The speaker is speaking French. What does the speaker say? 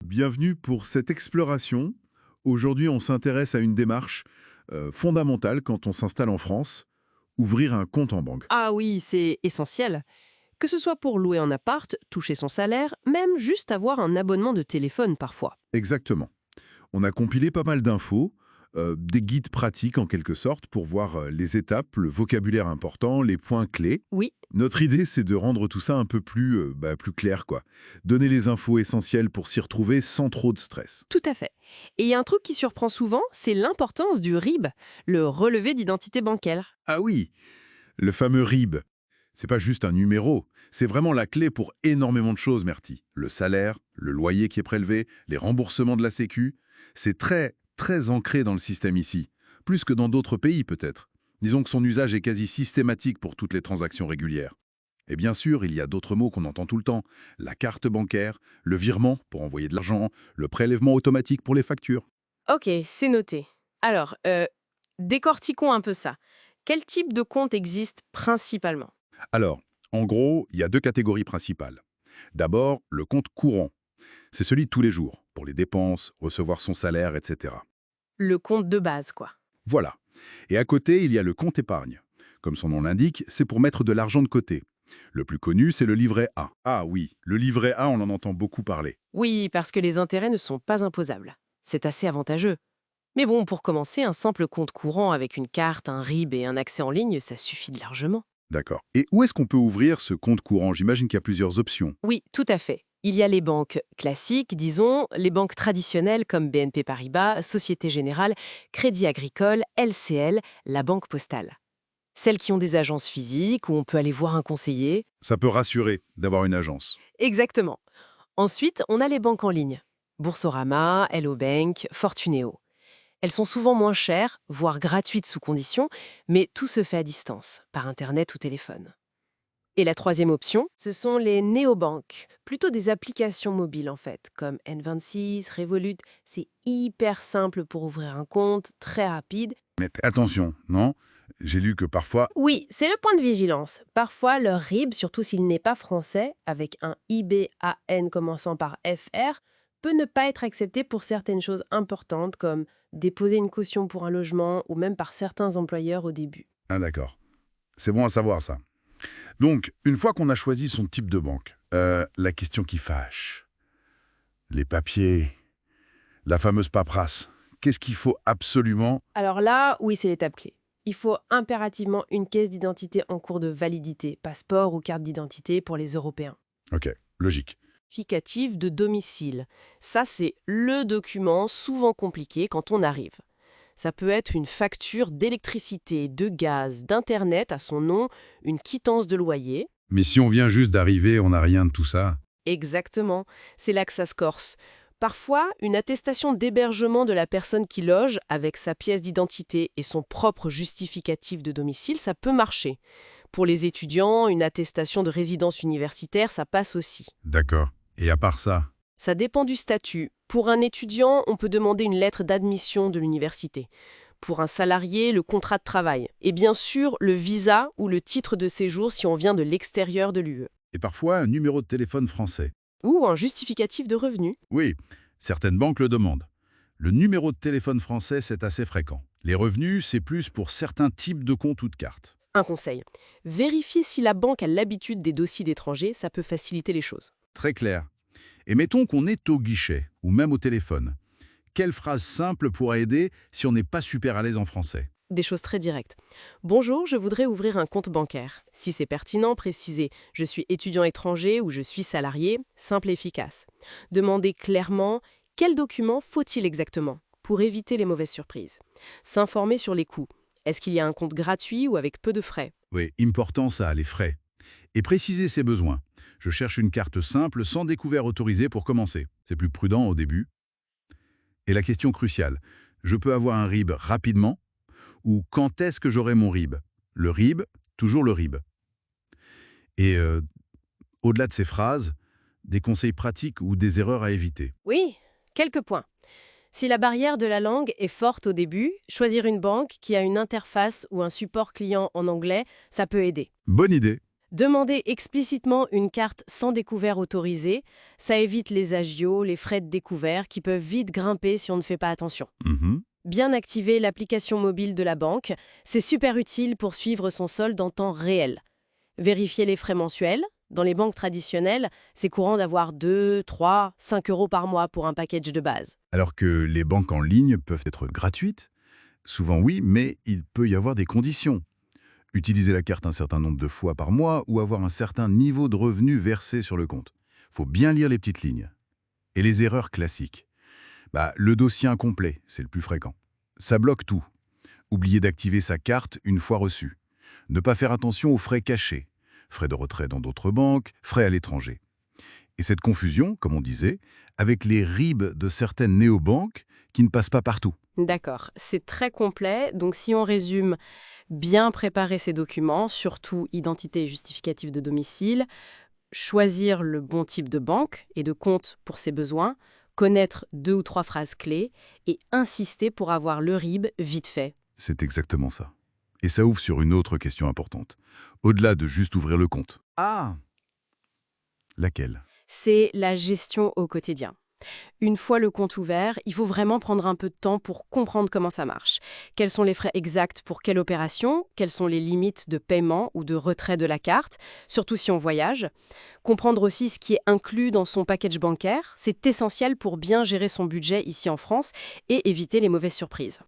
Bienvenue pour cette exploration. Aujourd'hui, on s'intéresse à une démarche fondamentale quand on s'installe en France, ouvrir un compte en banque. Ah oui, c'est essentiel. Que ce soit pour louer un appart, toucher son salaire, même juste avoir un abonnement de téléphone parfois. Exactement. On a compilé pas mal d'infos, des guides pratiques en quelque sorte, pour voir les étapes, le vocabulaire important, les points clés. Oui, Notre idée, c'est de rendre tout ça un peu plus, plus clair, quoi. Donner les infos essentielles pour s'y retrouver sans trop de stress. tout à fait. Et il y a un truc qui surprend souvent, c'est l'importance du RIB, le relevé d'identité bancaire. Ah oui, le fameux RIB. C'est pas juste un numéro, c'est vraiment la clé pour énormément de choses, Merty. Le salaire, le loyer qui est prélevé, les remboursements de la Sécu. C'est très, très ancré dans le système ici. Plus que dans d'autres pays, peut-être. Disons que son usage est quasi systématique pour toutes les transactions régulières. Et bien sûr, il y a d'autres mots qu'on entend tout le temps. La carte bancaire, le virement pour envoyer de l'argent, le prélèvement automatique pour les factures. Ok, c'est noté. Alors, décortiquons un peu ça. Quel type de compte existe principalement? Alors, en gros, il y a deux catégories principales. D'abord, le compte courant. C'est celui de tous les jours, pour les dépenses, recevoir son salaire, etc. Le compte de base, quoi. Voilà. Et à côté, il y a le compte épargne. Comme son nom l'indique, c'est pour mettre de l'argent de côté. Le plus connu, c'est le livret A. Ah oui, le livret A, on en entend beaucoup parler. Oui, parce que les intérêts ne sont pas imposables. C'est assez avantageux. Mais bon, pour commencer, un simple compte courant avec une carte, un RIB et un accès en ligne, ça suffit largement. D'accord. Et où est-ce qu'on peut ouvrir ce compte courant? J'imagine qu'il y a plusieurs options. Oui, tout à fait. Il y a les banques classiques, disons, les banques traditionnelles comme BNP Paribas, Société Générale, Crédit Agricole, LCL, la Banque Postale. Celles qui ont des agences physiques où on peut aller voir un conseiller. Ça peut rassurer d'avoir une agence. Exactement. Ensuite, on a les banques en ligne. Boursorama, Hello Bank, Fortuneo. Elles sont souvent moins chères, voire gratuites sous condition, mais tout se fait à distance, par Internet ou téléphone. Et la troisième option, ce sont les néobanques, plutôt des applications mobiles en fait, comme N26, Revolut. C'est hyper simple pour ouvrir un compte, très rapide. Mais attention, non? J'ai lu que parfois... Oui, c'est le point de vigilance. Parfois, leur RIB, surtout s'il n'est pas français, avec un IBAN commençant par FR, peut ne pas être accepté pour certaines choses importantes comme déposer une caution pour un logement ou même par certains employeurs au début. Ah d'accord. C'est bon à savoir ça. Donc, une fois qu'on a choisi son type de banque, la question qui fâche, les papiers, la fameuse paperasse, qu'est-ce qu'il faut absolument... Alors là, oui, c'est l'étape clé. Il faut impérativement une caisse d'identité en cours de validité, passeport ou carte d'identité pour les Européens. Ok, logique. Justificatif de domicile. Ça, c'est le document souvent compliqué quand on arrive. Ça peut être une facture d'électricité, de gaz, d'internet à son nom, une quittance de loyer. Mais si on vient juste d'arriver, on n'a rien de tout ça. Exactement, c'est là que ça se corse. Parfois, une attestation d'hébergement de la personne qui loge avec sa pièce d'identité et son propre justificatif de domicile, ça peut marcher. Pour les étudiants, une attestation de résidence universitaire, ça passe aussi. D'accord. Et à part ça? Ça dépend du statut. Pour un étudiant, on peut demander une lettre d'admission de l'université. Pour un salarié, le contrat de travail. Et bien sûr, le visa ou le titre de séjour si on vient de l'extérieur de l'UE. Et parfois un numéro de téléphone français. Ou un justificatif de revenu. Oui, certaines banques le demandent. Le numéro de téléphone français, c'est assez fréquent. Les revenus, c'est plus pour certains types de comptes ou de cartes. Un conseil. Vérifiez si la banque a l'habitude des dossiers d'étrangers, ça peut faciliter les choses. Très clair. Et mettons qu'on est au guichet, ou même au téléphone. Quelle phrase simple pourrait aider si on n'est pas super à l'aise en français? Des choses très directes. Bonjour, je voudrais ouvrir un compte bancaire. Si c'est pertinent, précisez je suis étudiant étranger ou je suis salarié, simple et efficace. Demandez clairement quel document faut-il exactement pour éviter les mauvaises surprises. S'informer sur les coûts. Est-ce qu'il y a un compte gratuit ou avec peu de frais? Oui, important ça, les frais. Et préciser ses besoins. Je cherche une carte simple sans découvert autorisé pour commencer. C'est plus prudent au début. Et la question cruciale, je peux avoir un RIB rapidement ou quand est-ce que j'aurai mon RIB? Le RIB, toujours le RIB. Et au-delà de ces phrases, des conseils pratiques ou des erreurs à éviter. Oui, quelques points. Si la barrière de la langue est forte au début, choisir une banque qui a une interface ou un support client en anglais, ça peut aider. Bonne idée. Demander explicitement une carte sans découvert autorisé, ça évite les agios, les frais de découvert qui peuvent vite grimper si on ne fait pas attention. Mhm. Bien activer l'application mobile de la banque, c'est super utile pour suivre son solde en temps réel. Vérifier les frais mensuels. Dans les banques traditionnelles, c'est courant d'avoir 2, 3, 5 euros par mois pour un package de base. Alors que les banques en ligne peuvent être gratuites. Souvent oui, mais il peut y avoir des conditions. Utiliser la carte un certain nombre de fois par mois ou avoir un certain niveau de revenus versé sur le compte. Faut bien lire les petites lignes. Et les erreurs classiques. Le dossier incomplet, c'est le plus fréquent. Ça bloque tout. Oublier d'activer sa carte une fois reçue. Ne pas faire attention aux frais cachés. Frais de retrait dans d'autres banques, frais à l'étranger. Et cette confusion, comme on disait, avec les RIB de certaines néobanques qui ne passent pas partout. D'accord, c'est très complet. Donc si on résume, bien préparer ses documents, surtout identité et justificatif de domicile, choisir le bon type de banque et de compte pour ses besoins, connaître 2 ou 3 phrases clés et insister pour avoir le RIB vite fait. C'est exactement ça. Et ça ouvre sur une autre question importante. Au-delà de juste ouvrir le compte. Ah! Laquelle? C'est la gestion au quotidien. Une fois le compte ouvert, il faut vraiment prendre un peu de temps pour comprendre comment ça marche. Quels sont les frais exacts pour quelle opération? Quelles sont les limites de paiement ou de retrait de la carte, surtout si on voyage? Comprendre aussi ce qui est inclus dans son package bancaire, c'est essentiel pour bien gérer son budget ici en France et éviter les mauvaises surprises.